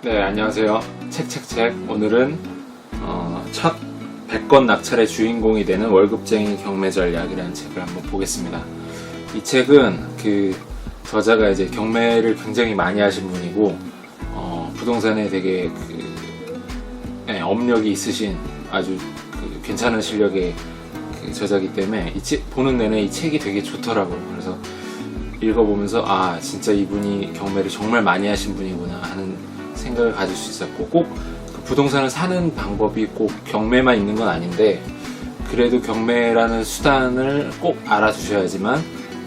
네, 안녕하세요. 책책책. 오늘은 첫 100권 낙찰의 주인공이 되는 월급쟁이 경매 전략이라는 책을 한번 보겠습니다. 이 책은 그 저자가 이제 경매를 굉장히 많이 하신 분이고 부동산에 되게 업력이 있으신 아주 괜찮은 실력의 저자이기 때문에 이 책 보는 내내 이 책이 되게 좋더라고요. 그래서 읽어보면서 진짜 이분이 경매를 정말 많이 하신 분이구나 하는 생각을 가질 수 있었고, 꼭 부동산을 사는 방법이 꼭 경매만 있는 건 아닌데 그래도 경매라는 수단을 꼭 알아두셔야지만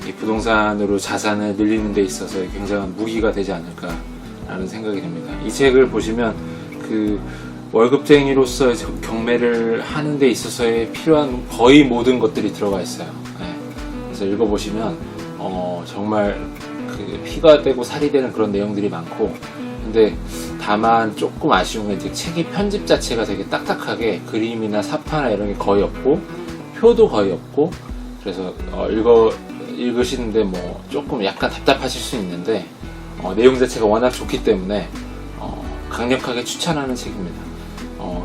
이 부동산으로 자산을 늘리는 데 있어서 굉장한 무기가 되지 않을까라는 생각이 듭니다. 이 책을 보시면 월급쟁이로서 경매를 하는 데 있어서의 필요한 거의 모든 것들이 들어가 있어요. 그래서 읽어보시면 정말 피가 되고 살이 되는 그런 내용들이 많고, 근데 다만 조금 아쉬운 게 이제 책이 편집 자체가 되게 딱딱하게 그림이나 사파나 이런 게 거의 없고 표도 거의 없고, 그래서 읽으시는데 뭐 조금 약간 답답하실 수 있는데 내용 자체가 워낙 좋기 때문에 강력하게 추천하는 책입니다.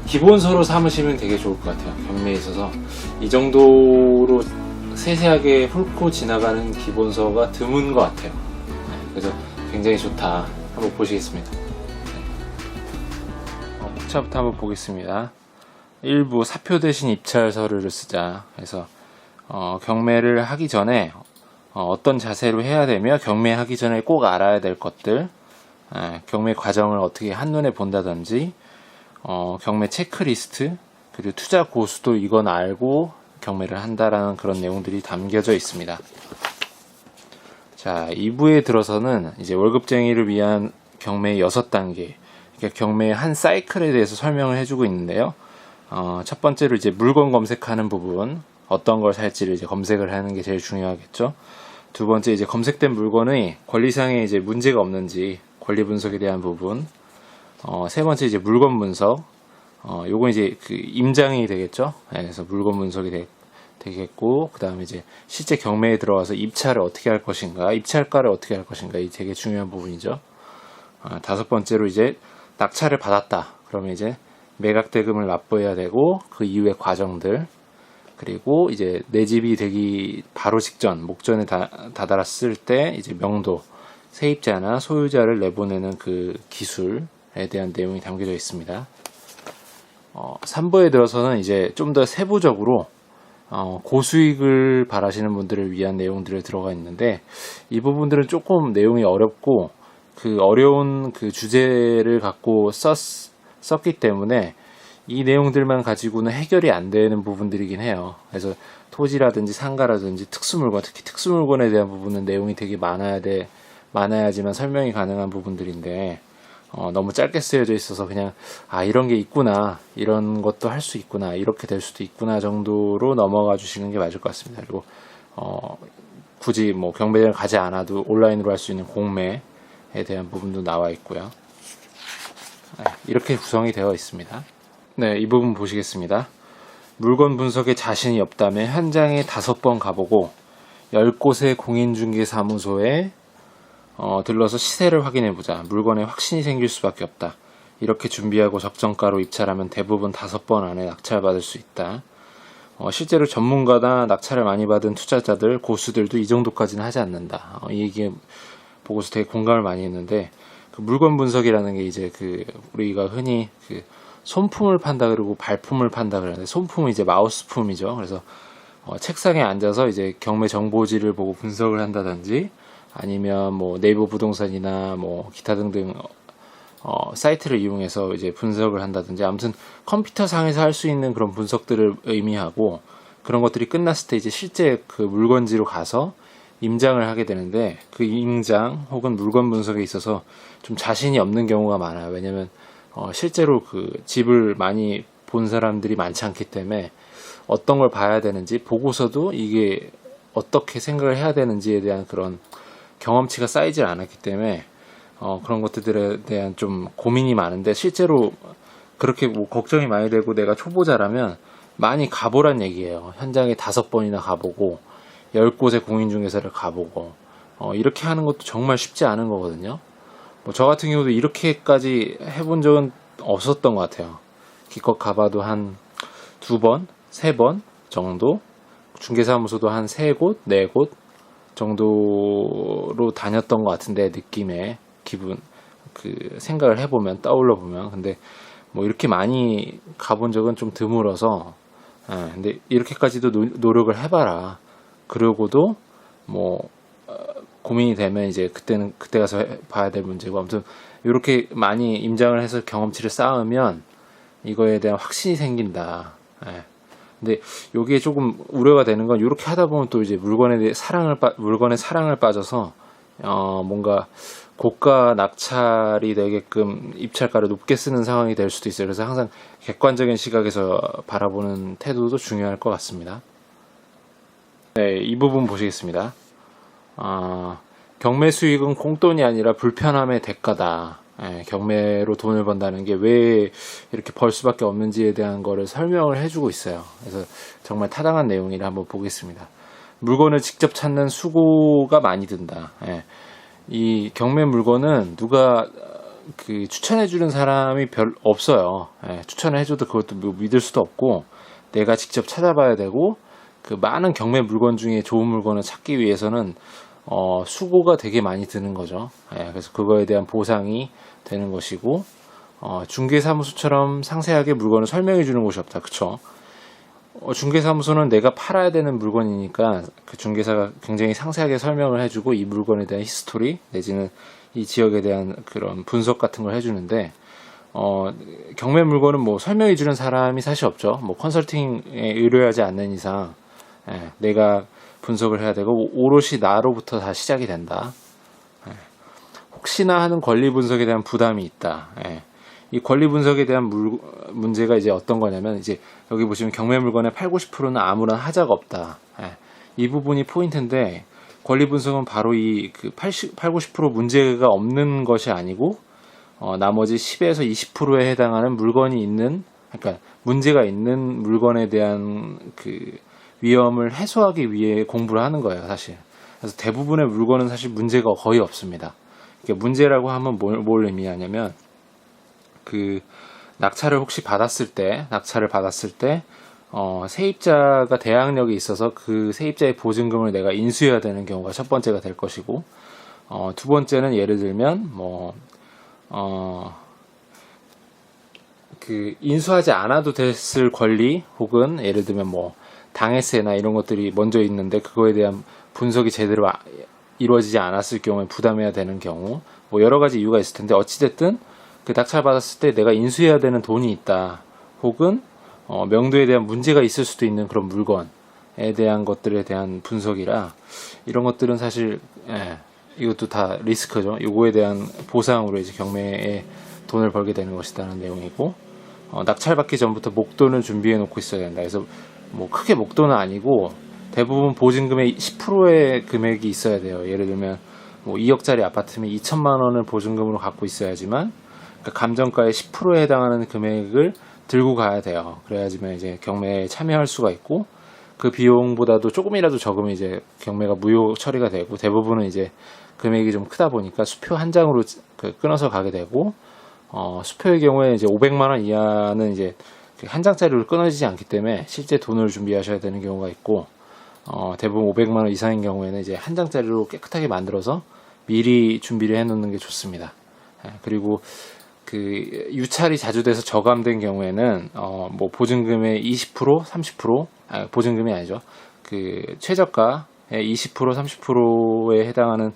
기본서로 삼으시면 되게 좋을 것 같아요. 경매에 있어서 이 정도로 세세하게 훑고 지나가는 기본서가 드문 것 같아요. 그래서 굉장히 좋다. 한번 보시겠습니다. 목차부터 한번 보겠습니다. 1부 사표 대신 입찰 서류를 쓰자. 그래서 경매를 하기 전에 어떤 자세로 해야 되며 경매하기 전에 꼭 알아야 될 것들, 경매 과정을 어떻게 한눈에 본다든지, 경매 체크리스트, 그리고 투자 고수도 이건 알고 경매를 한다라는 그런 내용들이 담겨져 있습니다. 자, 2부에 들어서는 이제 월급쟁이를 위한 경매의 6단계, 그러니까 경매의 한 사이클에 대해서 설명을 해주고 있는데요. 첫 번째로 이제 물건 검색하는 부분, 어떤 걸 살지를 이제 검색을 하는 게 제일 중요하겠죠. 두 번째, 이제 검색된 물건의 권리상에 이제 문제가 없는지 권리 분석에 대한 부분. 세 번째, 이제 물건 분석. 요건 이제 임장이 되겠죠. 그래서 물건 분석이 되겠고, 그 다음에 이제 실제 경매에 들어가서 입찰을 어떻게 할 것인가, 입찰가를 어떻게 할 것인가, 이 되게 중요한 부분이죠. 다섯 번째로 이제 낙찰을 받았다. 그러면 이제 매각 대금을 납부해야 되고, 그 이후의 과정들, 그리고 이제 내 집이 되기 바로 직전, 목전에 다다랐을 때 이제 명도, 세입자나 소유자를 내보내는 그 기술에 대한 내용이 담겨져 있습니다. 3부에 들어서는 이제 좀 더 세부적으로 고수익을 바라시는 분들을 위한 내용들이 들어가 있는데, 이 부분들은 조금 내용이 어렵고 어려운 주제를 갖고 썼기 때문에 이 내용들만 가지고는 해결이 안 되는 부분들이긴 해요. 그래서 토지라든지 상가라든지 특수물건, 특히 특수물건에 대한 부분은 내용이 되게 많아야지만 설명이 가능한 부분들인데 너무 짧게 쓰여져 있어서 그냥 이런 게 있구나, 이런 것도 할 수 있구나, 이렇게 될 수도 있구나 정도로 넘어가 주시는 게 맞을 것 같습니다. 그리고 굳이 뭐 경매장을 가지 않아도 온라인으로 할 수 있는 공매에 대한 부분도 나와 있고요. 이렇게 구성이 되어 있습니다. 네, 이 부분 보시겠습니다. 물건 분석에 자신이 없다면 현장에 5번 가보고 10곳의 공인중개사무소에 들러서 시세를 확인해보자. 물건에 확신이 생길 수밖에 없다. 이렇게 준비하고 적정가로 입찰하면 대부분 5번 안에 낙찰받을 수 있다. 실제로 전문가나 낙찰을 많이 받은 투자자들, 고수들도 이 정도까지는 하지 않는다. 이 얘기 보고서 되게 공감을 많이 했는데, 물건 분석이라는 게 이제 우리가 흔히 손품을 판다 그러고 발품을 판다 그러는데, 손품은 이제 마우스품이죠. 그래서 책상에 앉아서 이제 경매 정보지를 보고 분석을 한다든지, 아니면 뭐 네이버 부동산이나 뭐 기타 등등 사이트를 이용해서 이제 분석을 한다든지, 아무튼 컴퓨터 상에서 할 수 있는 그런 분석들을 의미하고, 그런 것들이 끝났을 때 이제 실제 물건지로 가서 임장을 하게 되는데, 그 임장 혹은 물건 분석에 있어서 좀 자신이 없는 경우가 많아요. 왜냐면 실제로 집을 많이 본 사람들이 많지 않기 때문에 어떤 걸 봐야 되는지, 보고서도 이게 어떻게 생각을 해야 되는지에 대한 그런 경험치가 쌓이질 않았기 때문에 그런 것들에 대한 좀 고민이 많은데, 실제로 그렇게 뭐 걱정이 많이 되고 내가 초보자라면 많이 가보란 얘기예요. 현장에 5번이나 가보고 10곳의 공인중개사를 가보고 이렇게 하는 것도 정말 쉽지 않은 거거든요. 뭐 저 같은 경우도 이렇게까지 해본 적은 없었던 것 같아요. 기껏 가봐도 한 2번, 3번 정도, 중개사무소도 한 3곳, 4곳 정도로 다녔던 것 같은데, 느낌에 기분 그 생각을 해보면, 떠올려 보면. 근데 뭐 이렇게 많이 가본 적은 좀 드물어서, 근데 이렇게까지도 노력을 해봐라. 그러고도 뭐 고민이 되면 이제 그때는 그때 가서 봐야 될 문제고, 아무튼 이렇게 많이 임장을 해서 경험치를 쌓으면 이거에 대한 확신이 생긴다. 근데 여기에 조금 우려가 되는 건, 이렇게 하다 보면 또 이제 물건에 사랑을 빠져서 뭔가 고가 낙찰이 되게끔 입찰가를 높게 쓰는 상황이 될 수도 있어요. 그래서 항상 객관적인 시각에서 바라보는 태도도 중요할 것 같습니다. 네, 이 부분 보시겠습니다. 경매 수익은 공돈이 아니라 불편함의 대가다. 경매로 돈을 번다는 게 왜 이렇게 벌 수밖에 없는지에 대한 거를 설명을 해주고 있어요. 그래서 정말 타당한 내용이라 한번 보겠습니다. 물건을 직접 찾는 수고가 많이 든다. 이 경매 물건은 누가 추천해주는 사람이 별 없어요. 추천을 해줘도 그것도 뭐 믿을 수도 없고, 내가 직접 찾아봐야 되고, 그 많은 경매 물건 중에 좋은 물건을 찾기 위해서는 수고가 되게 많이 드는 거죠. 그래서 그거에 대한 보상이 되는 것이고, 중개사무소처럼 상세하게 물건을 설명해 주는 곳이 없다. 그쵸? 중개사무소는 내가 팔아야 되는 물건이니까 그 중개사가 굉장히 상세하게 설명을 해주고, 이 물건에 대한 히스토리 내지는 이 지역에 대한 그런 분석 같은 걸 해주는데, 경매 물건은 뭐 설명해 주는 사람이 사실 없죠. 뭐 컨설팅에 의뢰하지 않는 이상 내가 분석을 해야 되고, 오롯이 나로부터 다 시작이 된다. 혹시나 하는 권리 분석에 대한 부담이 있다. 이 권리 분석에 대한 문제가 이제 어떤 거냐면, 이제 여기 보시면 경매 물건의 8, 90%는 아무런 하자가 없다. 이 부분이 포인트인데, 권리 분석은 바로 이 8, 90% 문제가 없는 것이 아니고, 나머지 10에서 20%에 해당하는 물건이 있는, 그러니까 문제가 있는 물건에 대한 위험을 해소하기 위해 공부를 하는 거예요, 사실. 그래서 대부분의 물건은 사실 문제가 거의 없습니다. 문제라고 하면 뭘 의미하냐면, 낙찰을 받았을 때, 세입자가 대항력이 있어서 그 세입자의 보증금을 내가 인수해야 되는 경우가 첫 번째가 될 것이고, 두 번째는 예를 들면, 인수하지 않아도 됐을 권리, 혹은 예를 들면 당해세나 이런 것들이 먼저 있는데 그거에 대한 분석이 제대로 이루어지지 않았을 경우에 부담해야 되는 경우, 여러 가지 이유가 있을 텐데, 어찌됐든 낙찰 받았을 때 내가 인수해야 되는 돈이 있다, 혹은 명도에 대한 문제가 있을 수도 있는 그런 물건에 대한 것들에 대한 분석이라, 이런 것들은 사실 이것도 다 리스크죠. 이거에 대한 보상으로 이제 경매에 돈을 벌게 되는 것이라는 내용이고, 낙찰 받기 전부터 목돈을 준비해 놓고 있어야 된다. 그래서 크게 목돈은 아니고 대부분 보증금의 10%의 금액이 있어야 돼요. 예를 들면 2억짜리 아파트면 2천만 원을 보증금으로 갖고 있어야지만, 감정가의 10%에 해당하는 금액을 들고 가야 돼요. 그래야지만 이제 경매에 참여할 수가 있고, 그 비용보다도 조금이라도 적으면 이제 경매가 무효 처리가 되고, 대부분은 이제 금액이 좀 크다 보니까 수표 한 장으로 끊어서 가게 되고, 수표의 경우에 이제 500만 원 이하는 이제 한 장짜리로 끊어지지 않기 때문에 실제 돈을 준비하셔야 되는 경우가 있고, 대부분 500만 원 이상인 경우에는 이제 한 장짜리로 깨끗하게 만들어서 미리 준비를 해 놓는 게 좋습니다. 그리고 유찰이 자주 돼서 저감된 경우에는 보증금의 20%, 30%, 보증금이 아니죠. 최저가의 20%, 30%에 해당하는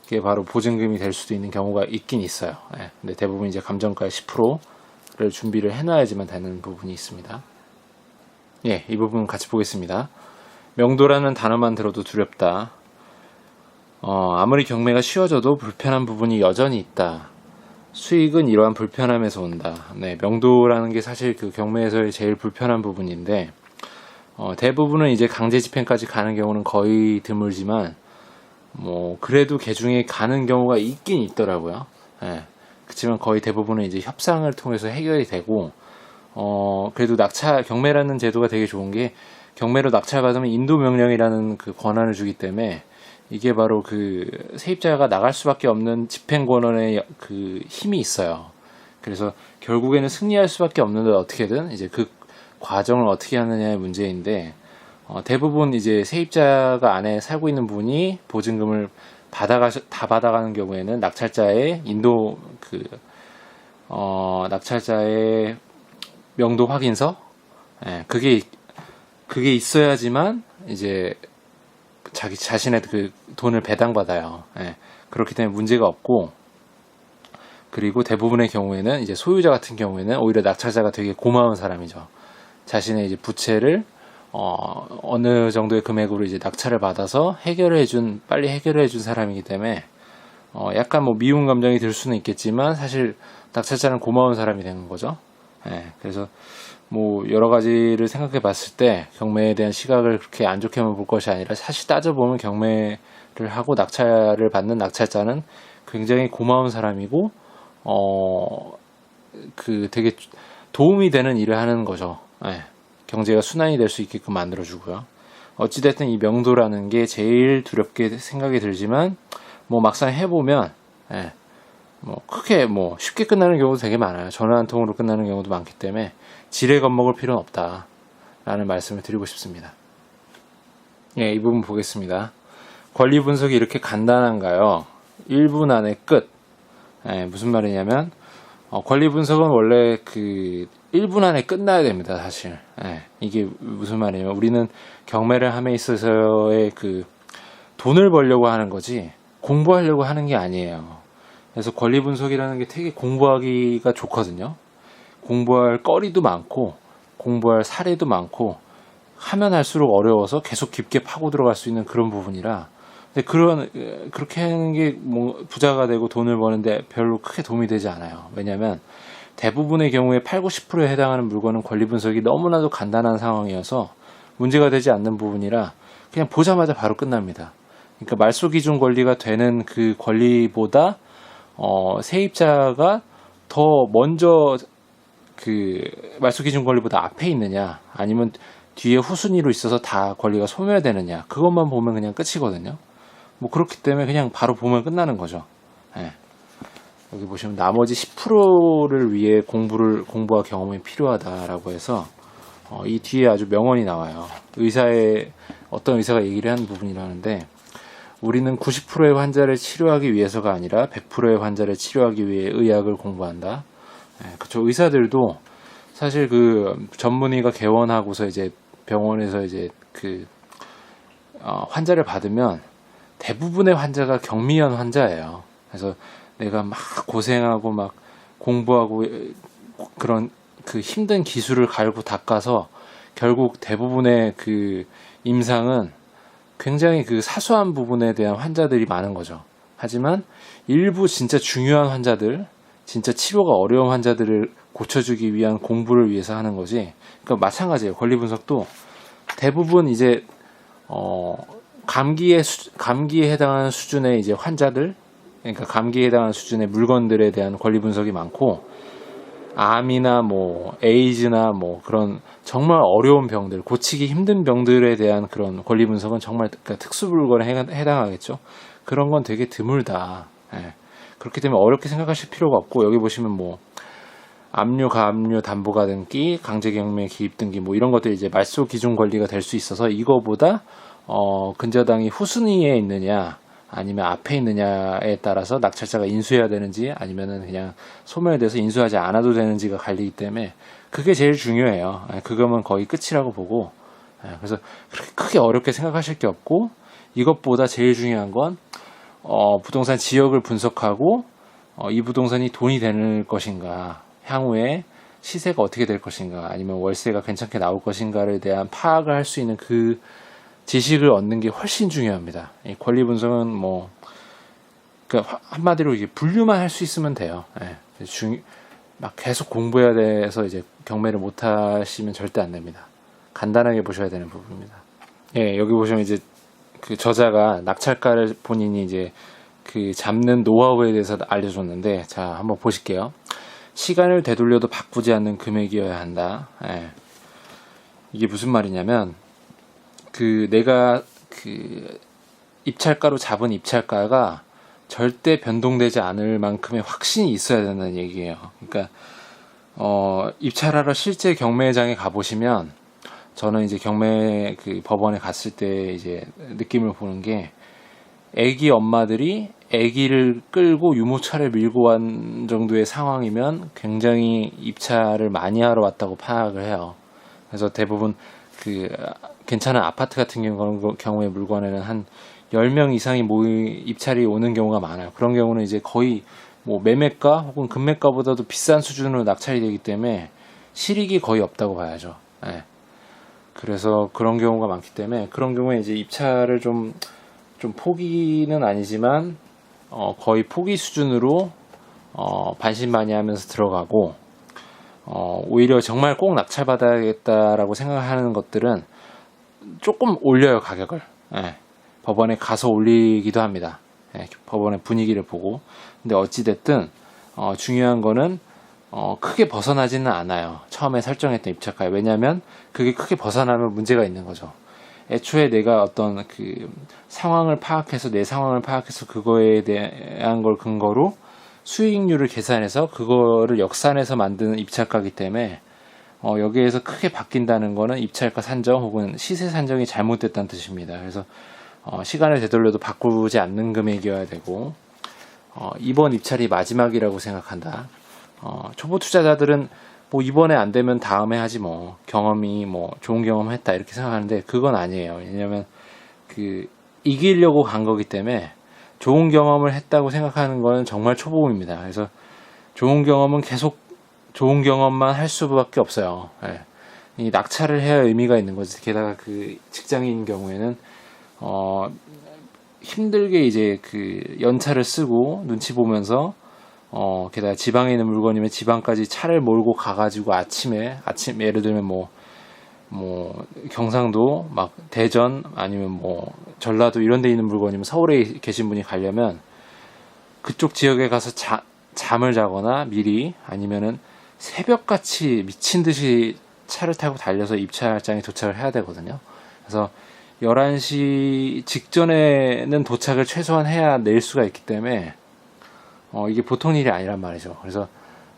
게 바로 보증금이 될 수도 있는 경우가 있긴 있어요. 근데 대부분 이제 감정가의 10%를 준비를 해놔야지만 되는 부분이 있습니다. 이 부분 같이 보겠습니다. 명도라는 단어만 들어도 두렵다. 아무리 경매가 쉬워져도 불편한 부분이 여전히 있다. 수익은 이러한 불편함에서 온다. 명도라는 게 사실 경매에서의 제일 불편한 부분인데, 대부분은 이제 강제 집행까지 가는 경우는 거의 드물지만, 그래도 개중에 가는 경우가 있긴 있더라고요. 그렇지만 거의 대부분은 이제 협상을 통해서 해결이 되고, 그래도 경매라는 제도가 되게 좋은 게, 경매로 낙찰받으면 인도명령이라는 권한을 주기 때문에 이게 바로 그 세입자가 나갈 수밖에 없는 집행권원의 그 힘이 있어요. 그래서 결국에는 승리할 수밖에 없는데 어떻게든 이제 그 과정을 어떻게 하느냐의 문제인데, 대부분 이제 세입자가 안에 살고 있는 분이 보증금을 다 받아가는 경우에는 낙찰자의 낙찰자의 명도 확인서, 그게 있어야지만 이제 자기 자신의 그 돈을 배당받아요. 그렇기 때문에 문제가 없고, 그리고 대부분의 경우에는 이제 소유자 같은 경우에는 오히려 낙찰자가 되게 고마운 사람이죠. 자신의 이제 부채를 어느 정도의 금액으로 이제 낙찰을 받아서 빨리 해결해준 사람이기 때문에 약간 뭐 미운 감정이 들 수는 있겠지만 사실 낙찰자는 고마운 사람이 되는 거죠. 그래서 뭐 여러 가지를 생각해 봤을 때 경매에 대한 시각을 그렇게 안 좋게만 볼 것이 아니라, 사실 따져보면 경매를 하고 낙찰을 받는 낙찰자는 굉장히 고마운 사람이고 그 되게 도움이 되는 일을 하는 거죠. 경제가 순환이 될 수 있게끔 만들어주고요. 어찌됐든 이 명도라는 게 제일 두렵게 생각이 들지만, 뭐 막상 해보면 뭐 크게 뭐 쉽게 끝나는 경우도 되게 많아요. 전화 한 통으로 끝나는 경우도 많기 때문에 지레 겁먹을 필요는 없다라는 말씀을 드리고 싶습니다. 이 부분 보겠습니다. 권리 분석이 이렇게 간단한가요? 1분 안에 끝. 무슨 말이냐면 권리 분석은 원래 그 1분 안에 끝나야 됩니다, 사실. 이게 무슨 말이냐면, 우리는 경매를 함에 있어서의 그 돈을 벌려고 하는 거지 공부하려고 하는 게 아니에요. 그래서 권리 분석이라는 게 되게 공부하기가 좋거든요. 공부할 거리도 많고 공부할 사례도 많고, 하면 할수록 어려워서 계속 깊게 파고 들어갈 수 있는 그런 부분이라, 근데 그렇게 하는 게 뭐 부자가 되고 돈을 버는데 별로 크게 도움이 되지 않아요. 왜냐면 대부분의 경우에 80~90%에 해당하는 물건은 권리 분석이 너무나도 간단한 상황이어서 문제가 되지 않는 부분이라 그냥 보자마자 바로 끝납니다. 그러니까 말소 기준 권리가 되는 그 권리보다 세입자가 더 먼저 그 말소 기준 권리보다 앞에 있느냐, 아니면 뒤에 후순위로 있어서 다 권리가 소멸되느냐, 그것만 보면 그냥 끝이거든요. 뭐 그렇기 때문에 그냥 바로 보면 끝나는 거죠. 여기 보시면 나머지 10%를 위해 공부와 경험이 필요하다라고 해서 이 뒤에 아주 명언이 나와요. 어떤 의사가 얘기를 한 부분이라는데, 우리는 90%의 환자를 치료하기 위해서가 아니라 100%의 환자를 치료하기 위해 의학을 공부한다. 그쵸. 의사들도 사실 그 전문의가 개원하고서 이제 병원에서 이제 그 환자를 받으면 대부분의 환자가 경미한 환자예요. 그래서 내가 막 고생하고 막 공부하고 그런 그 힘든 기술을 갈고 닦아서 결국 대부분의 그 임상은 굉장히 그 사소한 부분에 대한 환자들이 많은 거죠. 하지만 일부 진짜 중요한 환자들, 진짜 치료가 어려운 환자들을 고쳐주기 위한 공부를 위해서 하는 거지. 그러니까 마찬가지예요. 권리 분석도 대부분 이제 감기에 해당하는 수준의 이제 환자들, 그러니까 감기에 해당하는 수준의 물건들에 대한 권리 분석이 많고, 암이나 뭐 에이즈나 뭐 그런 정말 어려운 병들, 고치기 힘든 병들에 대한 그런 권리 분석은 정말 그러니까 특수 물건에 해당하겠죠. 그런 건 되게 드물다. 그렇기 때문에 어렵게 생각하실 필요가 없고, 여기 보시면 뭐 압류, 가압류, 담보가등기, 강제경매 기입 등기 뭐 이런 것들이 이제 말소 기준 권리가 될 수 있어서, 이거보다 근저당이 후순위에 있느냐 아니면 앞에 있느냐에 따라서 낙찰자가 인수해야 되는지 아니면은 그냥 소멸돼서 인수하지 않아도 되는지가 갈리기 때문에 그게 제일 중요해요. 그거면 거의 끝이라고 보고, 그래서 그렇게 크게 어렵게 생각하실 게 없고, 이것보다 제일 중요한 건 부동산 지역을 분석하고 이 부동산이 돈이 되는 것인가, 향후에 시세가 어떻게 될 것인가, 아니면 월세가 괜찮게 나올 것인가를 대한 파악을 할 수 있는 그 지식을 얻는 게 훨씬 중요합니다. 이 권리 분석은 뭐 그러니까 한마디로 이게 분류만 할 수 있으면 돼요. 막 계속 공부해야 돼서 이제 경매를 못 하시면 절대 안 됩니다. 간단하게 보셔야 되는 부분입니다. 여기 보시면 이제 그 저자가 낙찰가를 본인이 이제 그 잡는 노하우에 대해서 알려줬는데, 자 한번 보실게요. 시간을 되돌려도 바꾸지 않는 금액이어야 한다. 이게 무슨 말이냐면, 그 내가 그 입찰가로 잡은 입찰가가 절대 변동되지 않을 만큼의 확신이 있어야 된다는 얘기예요. 그러니까 입찰하러 실제 경매장에 가보시면, 저는 이제 경매 그 법원에 갔을 때 이제 느낌을 보는 게, 애기 엄마들이 애기를 끌고 유모차를 밀고 간 정도의 상황이면 굉장히 입찰을 많이 하러 왔다고 파악을 해요. 그래서 대부분 그 괜찮은 아파트 같은 경우에 물건에는 한 10명 이상이 입찰이 오는 경우가 많아요. 그런 경우는 이제 거의 뭐 매매가 혹은 금매가보다도 비싼 수준으로 낙찰이 되기 때문에 실익이 거의 없다고 봐야죠. 네. 그래서 그런 경우가 많기 때문에, 그런 경우에 이제 입찰을 좀 포기는 아니지만 거의 포기 수준으로 반신반의하면서 들어가고, 오히려 정말 꼭 낙찰받아야겠다라고 생각하는 것들은 조금 올려요, 가격을. 예, 법원에 가서 올리기도 합니다. 예, 법원의 분위기를 보고. 근데 어찌됐든 중요한 거는 크게 벗어나지는 않아요, 처음에 설정했던 입찰가에. 왜냐하면 그게 크게 벗어나면 문제가 있는 거죠. 애초에 내가 어떤 그 상황을 파악해서, 내 상황을 파악해서 그거에 대한 걸 근거로 수익률을 계산해서 그거를 역산해서 만드는 입찰가이기 때문에 여기에서 크게 바뀐다는 거는 입찰가 산정 혹은 시세 산정이 잘못됐다는 뜻입니다. 그래서 시간을 되돌려도 바꾸지 않는 금액이어야 되고, 이번 입찰이 마지막이라고 생각한다. 초보 투자자들은 뭐 이번에 안 되면 다음에 하지, 뭐 경험이 뭐 좋은 경험 했다 이렇게 생각하는데, 그건 아니에요. 왜냐면 그 이기려고 간 거기 때문에, 좋은 경험을 했다고 생각하는 거는 정말 초보입니다. 그래서 좋은 경험은 계속 좋은 경험만 할 수밖에 없어요. 예. 이 낙찰을 해야 의미가 있는 거지. 게다가 그 직장인 경우에는 힘들게 이제 그 연차를 쓰고 눈치 보면서, 게다가 지방에 있는 물건이면 지방까지 차를 몰고 가가지고 아침 예를 들면 뭐 경상도 막 대전 아니면 뭐 전라도 이런 데 있는 물건이면 서울에 계신 분이 가려면 그쪽 지역에 가서 잠을 자거나 미리, 아니면은 새벽같이 미친 듯이 차를 타고 달려서 입찰장에 도착을 해야 되거든요. 그래서 11시 직전에는 도착을 최소한 해야 낼 수가 있기 때문에 이게 보통 일이 아니란 말이죠. 그래서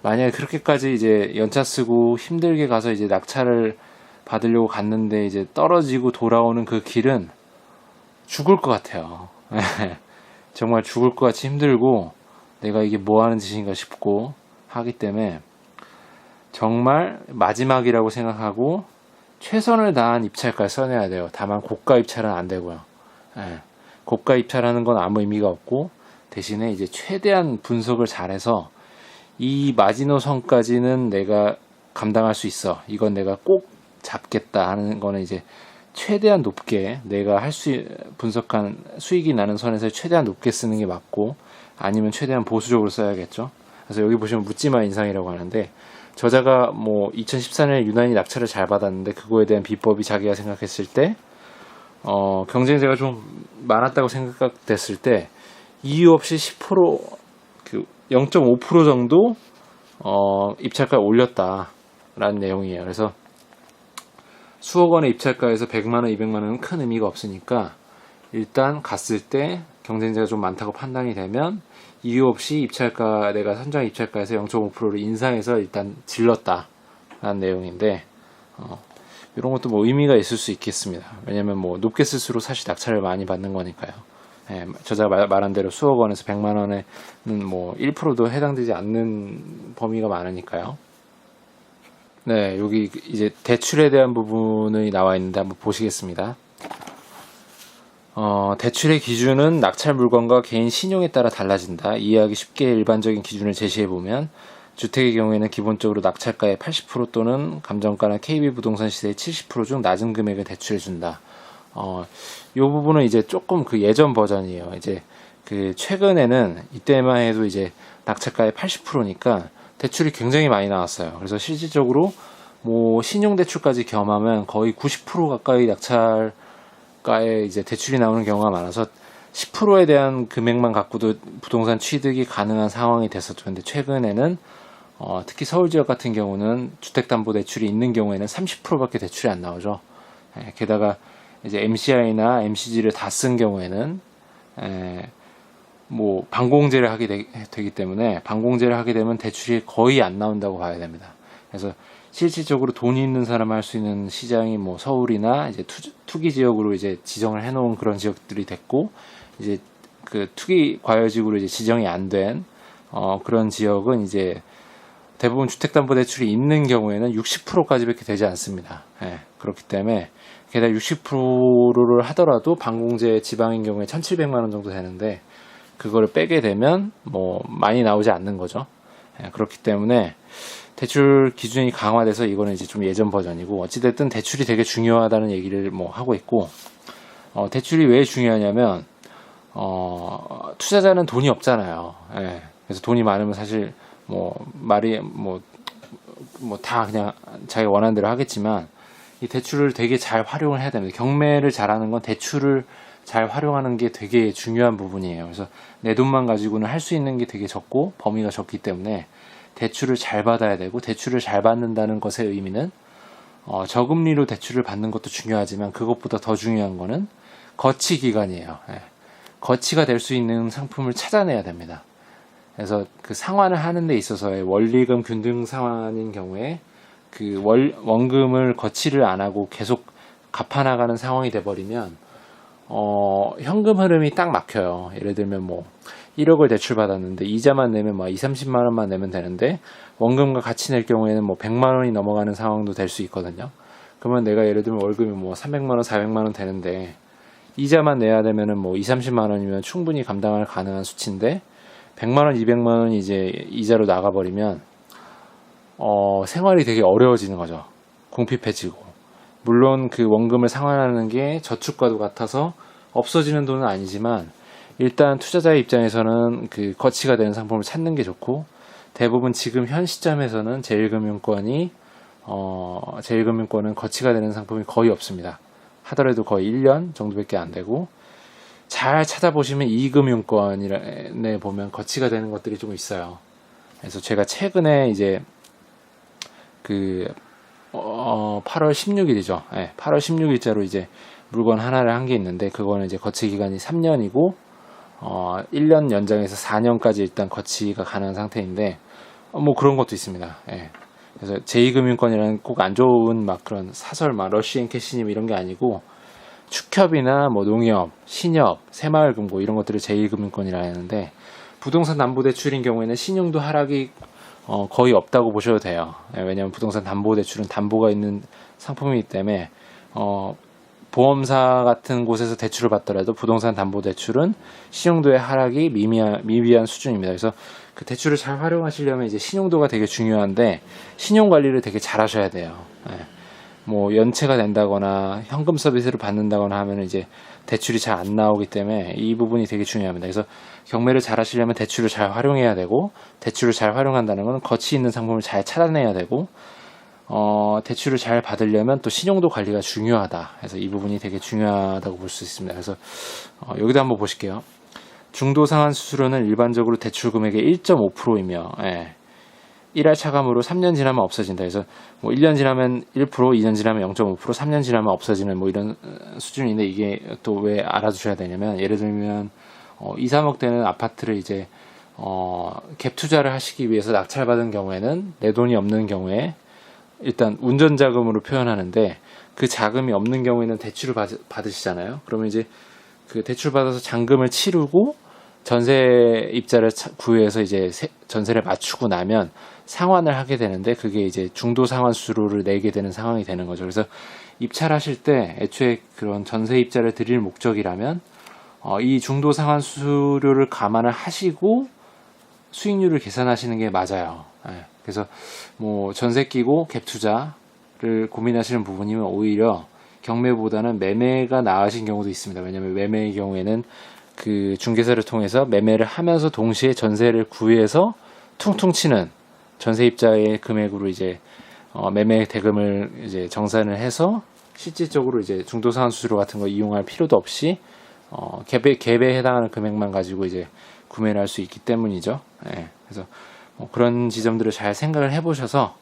만약에 그렇게까지 이제 연차 쓰고 힘들게 가서 이제 낙찰을 받으려고 갔는데 이제 떨어지고 돌아오는 그 길은 죽을 것 같아요. 정말 죽을 것 같이 힘들고, 내가 이게 뭐 하는 짓인가 싶고 하기 때문에 정말 마지막이라고 생각하고 최선을 다한 입찰가를 써내야 돼요. 다만 고가 입찰은 안 되고요. 고가 입찰하는 건 아무 의미가 없고, 대신에 이제 최대한 분석을 잘해서 이 마지노선까지는 내가 감당할 수 있어, 이건 내가 꼭 잡겠다 하는 거는 이제 최대한 높게, 내가 분석한 수익이 나는 선에서 최대한 높게 쓰는 게 맞고, 아니면 최대한 보수적으로 써야겠죠. 그래서 여기 보시면 묻지마 인상이라고 하는데, 저자가 뭐 2014년에 유난히 낙찰을 잘 받았는데, 그거에 대한 비법이 자기가 생각했을 때 경쟁자가 좀 많았다고 생각됐을 때 이유 없이 10% 그 0.5% 정도 입찰가를 올렸다라는 내용이에요. 그래서 수억 원의 입찰가에서 100만 원, 200만 원은 큰 의미가 없으니까, 일단 갔을 때 경쟁자가 좀 많다고 판단이 되면 이유 없이 내가 선정 입찰가에서 0.5%를 인상해서 일단 질렀다라는 내용인데, 이런 것도 뭐 의미가 있을 수 있겠습니다. 왜냐면 뭐 높게 쓸수록 사실 낙찰을 많이 받는 거니까요. 저자가 말한 대로 수억 원에서 100만 원에는 뭐 1%도 해당되지 않는 범위가 많으니까요. 네, 여기 이제 대출에 대한 부분이 나와 있는데 한번 보시겠습니다. 대출의 기준은 낙찰 물건과 개인 신용에 따라 달라진다. 이해하기 쉽게 일반적인 기준을 제시해보면, 주택의 경우에는 기본적으로 낙찰가의 80% 또는 감정가나 KB부동산 시세의 70% 중 낮은 금액을 대출해준다. 이 부분은 이제 조금 그 예전 버전이에요. 이제 그 최근에는 이때만 해도 이제 낙찰가의 80%니까 대출이 굉장히 많이 나왔어요. 그래서 실질적으로 뭐 신용대출까지 겸하면 거의 90% 가까이 낙찰가에 이제 대출이 나오는 경우가 많아서 10%에 대한 금액만 갖고도 부동산 취득이 가능한 상황이 됐었죠. 근데 최근에는 특히 서울 지역 같은 경우는 주택담보대출이 있는 경우에는 30%밖에 대출이 안 나오죠. 게다가 이제 MCI나 MCG를 다 쓴 경우에는 뭐 반공제를 하게 되기 때문에 반공제를 하게 되면 대출이 거의 안 나온다고 봐야 됩니다. 그래서 실질적으로 돈이 있는 사람 할 수 있는 시장이 뭐 서울이나 이제 투기 지역으로 이제 지정을 해놓은 그런 지역들이 됐고, 이제 그 투기 과열지구로 이제 지정이 안 된 그런 지역은 이제 대부분 주택담보대출이 있는 경우에는 60%까지밖에 되지 않습니다. 그렇기 때문에 게다가 60%를 하더라도 반공제 지방인 경우에 1,700만 원 정도 되는데, 그거를 빼게 되면 뭐 많이 나오지 않는 거죠. 그렇기 때문에 대출 기준이 강화돼서 이거는 이제 좀 예전 버전이고, 어찌됐든 대출이 되게 중요하다는 얘기를 뭐 하고 있고, 대출이 왜 중요하냐면 투자자는 돈이 없잖아요. 그래서 돈이 많으면 사실 뭐 말이 뭐 다 그냥 자기 원하는 대로 하겠지만, 이 대출을 되게 잘 활용을 해야 됩니다. 경매를 잘하는 건 대출을 잘 활용하는 게 되게 중요한 부분이에요. 그래서 내 돈만 가지고는 할 수 있는 게 되게 적고 범위가 적기 때문에 대출을 잘 받아야 되고, 대출을 잘 받는다는 것의 의미는 저금리로 대출을 받는 것도 중요하지만 그것보다 더 중요한 거는 거치 기간이에요. 거치가 될 수 있는 상품을 찾아내야 됩니다. 그래서 그 상환을 하는 데 있어서의 원리금 균등 상환인 경우에 그 원금을 거치를 안 하고 계속 갚아나가는 상황이 돼버리면 현금 흐름이 딱 막혀요. 예를 들면 뭐 1억을 대출 받았는데 이자만 내면 뭐 20-30만 원만 내면 되는데, 원금과 같이 낼 경우에는 뭐 100만 원이 넘어가는 상황도 될 수 있거든요. 그러면 내가 예를 들면 월급이 뭐 300만 원, 400만 원 되는데 이자만 내야 되면은 뭐 20-30만 원이면 충분히 감당할 가능한 수치인데, 100만 원, 200만 원이 이제 이자로 나가버리면 생활이 되게 어려워지는 거죠. 궁핍해지고. 물론 그 원금을 상환하는 게 저축과도 같아서 없어지는 돈은 아니지만, 일단 투자자의 입장에서는 그 거치가 되는 상품을 찾는 게 좋고, 대부분 지금 현 시점에서는 제일금융권은 거치가 되는 상품이 거의 없습니다. 하더라도 거의 1년 정도밖에 안 되고, 잘 찾아보시면 이금융권에 보면 거치가 되는 것들이 좀 있어요. 그래서 제가 최근에 이제 그 8월 16일이죠. 8월 16일자로 이제 물건 하나를 한 게 있는데, 그거는 이제 거치 기간이 3년이고 1년 연장해서 4년까지 일단 거치가 가능한 상태인데, 뭐 그런 것도 있습니다. 그래서 제2금융권이라는 꼭 안 좋은 막 그런 사설 막 러시앤캐시님 이런 게 아니고, 축협이나 뭐 농협, 신협, 새마을금고 이런 것들을 제1금융권이라 하는데, 부동산 담보대출인 경우에는 신용도 하락이 거의 없다고 보셔도 돼요. 왜냐하면 부동산 담보대출은 담보가 있는 상품이기 때문에 보험사 같은 곳에서 대출을 받더라도 부동산 담보대출은 신용도의 하락이 미비한 수준입니다. 그래서 그 대출을 잘 활용하시려면 이제 신용도가 되게 중요한데, 신용 관리를 되게 잘 하셔야 돼요. 뭐 연체가 된다거나 현금 서비스를 받는다거나 하면 이제 대출이 잘 안 나오기 때문에 이 부분이 되게 중요합니다. 그래서 경매를 잘 하시려면 대출을 잘 활용해야 되고, 대출을 잘 활용한다는 건 거치 있는 상품을 잘 찾아내야 되고, 대출을 잘 받으려면 또 신용도 관리가 중요하다. 그래서 이 부분이 되게 중요하다고 볼 수 있습니다. 그래서 여기도 한번 보실게요. 중도 상환 수수료는 일반적으로 대출 금액의 1.5%이며 1할 차감으로 3년 지나면 없어진다. 그래서 뭐 1년 지나면 1%, 2년 지나면 0.5%, 3년 지나면 없어지는 뭐 이런 수준인데, 이게 또 왜 알아두셔야 되냐면, 예를 들면 2, 3억 되는 아파트를 이제 갭 투자를 하시기 위해서 낙찰받은 경우에는, 내 돈이 없는 경우에 일단 운전자금으로 표현하는데, 그 자금이 없는 경우에는 대출을 받으시잖아요. 그러면 이제 그 대출 받아서 잔금을 치르고 전세 입자를 구해서 이제 전세를 맞추고 나면 상환을 하게 되는데, 그게 이제 중도 상환 수수료를 내게 되는 상황이 되는 거죠. 그래서 입찰 하실 때 애초에 그런 전세 입자를 드릴 목적이라면 이 중도 상환 수수료를 감안을 하시고 수익률을 계산하시는 게 맞아요. 그래서 뭐 전세 끼고 갭 투자를 고민하시는 부분이면 오히려 경매보다는 매매가 나으신 경우도 있습니다. 왜냐하면 매매의 경우에는 그 중개사를 통해서 매매를 하면서 동시에 전세를 구해서 퉁퉁 치는 전세입자의 금액으로 이제 매매 대금을 이제 정산을 해서 실질적으로 이제 중도상환 수수료 같은 거 이용할 필요도 없이 갭에 해당하는 금액만 가지고 이제 구매를 할 수 있기 때문이죠. 그래서 그런 지점들을 잘 생각을 해보셔서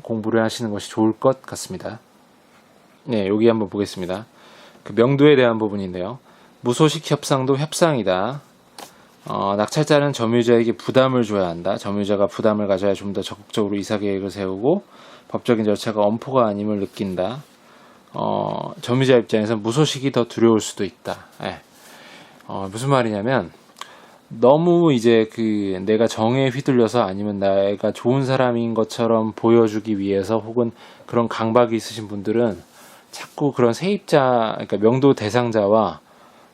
공부를 하시는 것이 좋을 것 같습니다. 여기 한번 보겠습니다. 그 명도에 대한 부분인데요. 무소식 협상도 협상이다. 낙찰자는 점유자에게 부담을 줘야 한다. 점유자가 부담을 가져야 좀 더 적극적으로 이사 계획을 세우고 법적인 절차가 엄포가 아님을 느낀다. 점유자 입장에서 무소식이 더 두려울 수도 있다. 예. 무슨 말이냐면 너무 이제 내가 정에 휘둘려서 아니면 내가 좋은 사람인 것처럼 보여주기 위해서 혹은 그런 강박이 있으신 분들은 자꾸 그런 세입자, 그러니까 명도 대상자와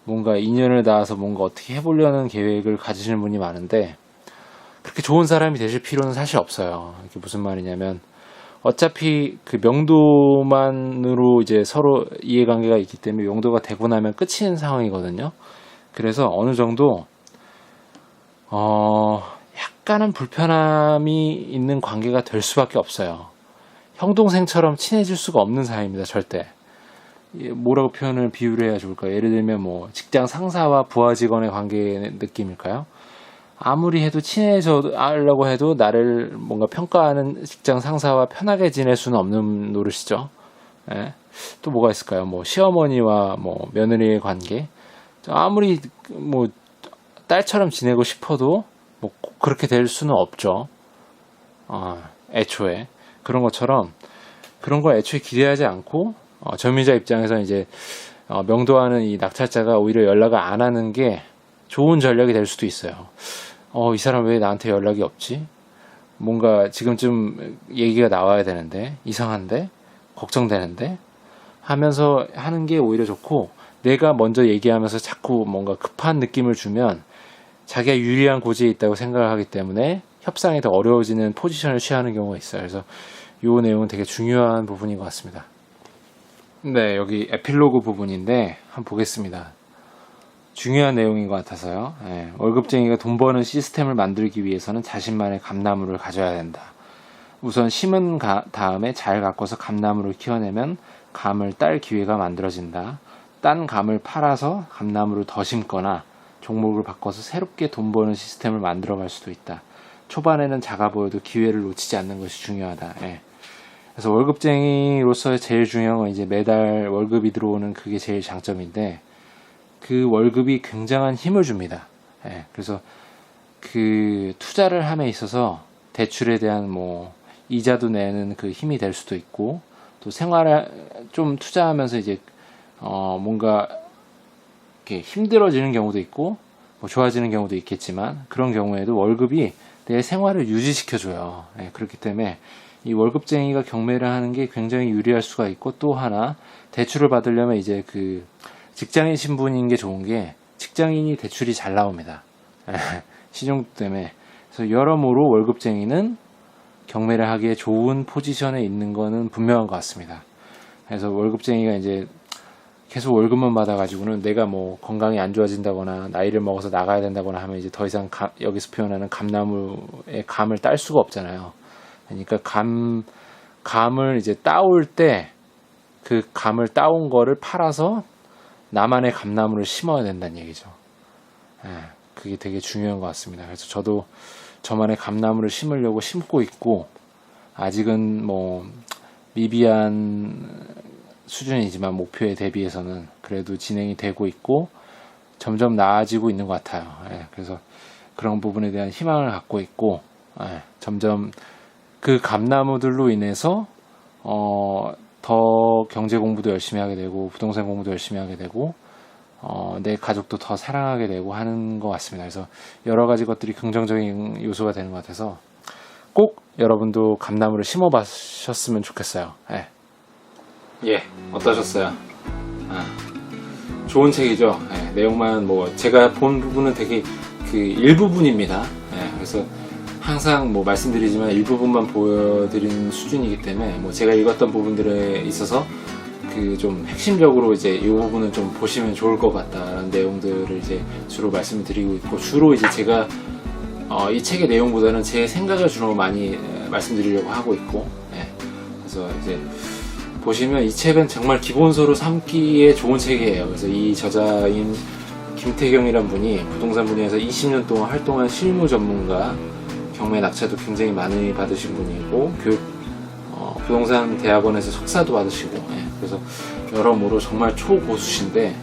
뭔가 인연을 닿아서 뭔가 어떻게 해보려는 계획을 가지시는 분이 많은데 그렇게 좋은 사람이 되실 필요는 사실 없어요. 이게 무슨 말이냐면 어차피 그 명도만으로 이제 서로 이해관계가 있기 때문에 명도가 되고 나면 끝인 상황이거든요. 그래서 어느 정도 약간은 불편함이 있는 관계가 될 수밖에 없어요. 형 동생처럼 친해질 수가 없는 사이입니다. 절대. 뭐라고 표현을 비유를 해야 좋을까요? 예를 들면 뭐 직장 상사와 부하 직원의 관계의 느낌일까요? 아무리 해도 친해져 하려고 해도 나를 뭔가 평가하는 직장 상사와 편하게 지낼 수는 없는 노릇이죠. 예. 또 뭐가 있을까요? 뭐 시어머니와 뭐 며느리의 관계. 아무리 뭐 딸처럼 지내고 싶어도 뭐 꼭 그렇게 될 수는 없죠. 애초에 그런 것처럼 그런 걸 애초에 기대하지 않고 점유자 입장에서 이제 명도하는 이 낙찰자가 오히려 연락을 안 하는 게 좋은 전략이 될 수도 있어요. 이 사람 왜 나한테 연락이 없지? 뭔가 지금쯤 얘기가 나와야 되는데 이상한데 걱정되는데 하면서 하는 게 오히려 좋고 내가 먼저 얘기하면서 자꾸 뭔가 급한 느낌을 주면 자기가 유리한 고지에 있다고 생각을 하기 때문에 협상이 더 어려워지는 포지션을 취하는 경우가 있어요. 그래서 이 내용은 되게 중요한 부분인 것 같습니다. 네, 여기 에필로그 부분인데 한번 보겠습니다. 중요한 내용인 것 같아서요. 월급쟁이가 돈 버는 시스템을 만들기 위해서는 자신만의 감나무를 가져야 된다. 우선 심은 다음에 잘 가꿔서 감나무를 키워내면 감을 딸 기회가 만들어진다. 딴 감을 팔아서 감나무를 더 심거나 종목을 바꿔서 새롭게 돈 버는 시스템을 만들어갈 수도 있다. 초반에는 작아 보여도 기회를 놓치지 않는 것이 중요하다. 그래서 월급쟁이로서 제일 중요한 건 이제 매달 월급이 들어오는 그게 제일 장점인데 그 월급이 굉장한 힘을 줍니다. 그래서 그 투자를 함에 있어서 대출에 대한 뭐 이자도 내는 그 힘이 될 수도 있고 또 생활에 좀 투자하면서 이제 뭔가 이렇게 힘들어지는 경우도 있고 뭐 좋아지는 경우도 있겠지만 그런 경우에도 월급이 내 생활을 유지시켜줘요. 그렇기 때문에 이 월급쟁이가 경매를 하는 게 굉장히 유리할 수가 있고 또 하나 대출을 받으려면 이제 그 직장인 신분인 게 좋은 게 직장인이 대출이 잘 나옵니다. 신용도 때문에. 그래서 여러모로 월급쟁이는 경매를 하기에 좋은 포지션에 있는 거는 분명한 것 같습니다. 그래서 월급쟁이가 이제 계속 월급만 받아가지고는 내가 뭐 건강이 안 좋아진다거나 나이를 먹어서 나가야 된다거나 하면 이제 더 이상 여기서 표현하는 감나무의 감을 딸 수가 없잖아요. 그러니까 감을 이제 따올 때 그 감을 따온 거를 팔아서 나만의 감나무를 심어야 된다는 얘기죠. 그게 되게 중요한 것 같습니다. 그래서 저도 저만의 감나무를 심으려고 심고 있고 아직은 뭐 미비한 수준이지만 목표에 대비해서는 그래도 진행이 되고 있고 점점 나아지고 있는 것 같아요. 그래서 그런 부분에 대한 희망을 갖고 있고 점점 그 감나무들로 인해서 더 경제 공부도 열심히 하게 되고 부동산 공부도 열심히 하게 되고 내 가족도 더 사랑하게 되고 하는 것 같습니다. 그래서 여러 가지 것들이 긍정적인 요소가 되는 것 같아서 꼭 여러분도 감나무를 심어 보셨으면 좋겠어요. 어떠셨어요? 좋은 책이죠. 내용만 뭐 제가 본 부분은 되게 그 일부분입니다. 그래서 항상 뭐 말씀드리지만 일부분만 보여드리는 수준이기 때문에 뭐 제가 읽었던 부분들에 있어서 그 좀 핵심적으로 이제 이 부분은 좀 보시면 좋을 것 같다라는 내용들을 이제 주로 말씀을 드리고 있고 주로 이제 제가 이 책의 내용보다는 제 생각을 주로 많이 말씀드리려고 하고 있고 그래서 이제 보시면 이 책은 정말 기본서로 삼기에 좋은 책이에요. 그래서 이 저자인 김태경이란 분이 부동산 분야에서 20년 동안 활동한 실무 전문가, 경매 낙찰도 굉장히 많이 받으신 분이고 부동산 대학원에서 석사도 받으시고 그래서 여러모로 정말 초고수신데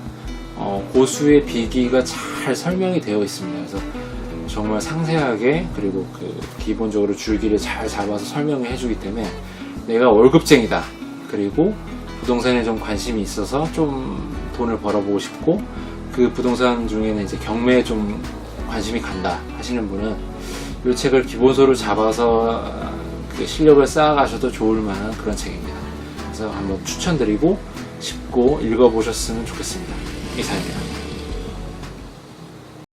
고수의 비기가 잘 설명이 되어 있습니다. 그래서 정말 상세하게, 그리고 그 기본적으로 줄기를 잘 잡아서 설명을 해주기 때문에 내가 월급쟁이다, 그리고 부동산에 좀 관심이 있어서 좀 돈을 벌어보고 싶고 그 부동산 중에는 이제 경매에 좀 관심이 간다 하시는 분은 이 책을 기본소를 잡아서 그 실력을 쌓아가셔도 좋을 만한 그런 책입니다. 그래서 한번 추천드리고 쉽고 읽어보셨으면 좋겠습니다. 이상입니다.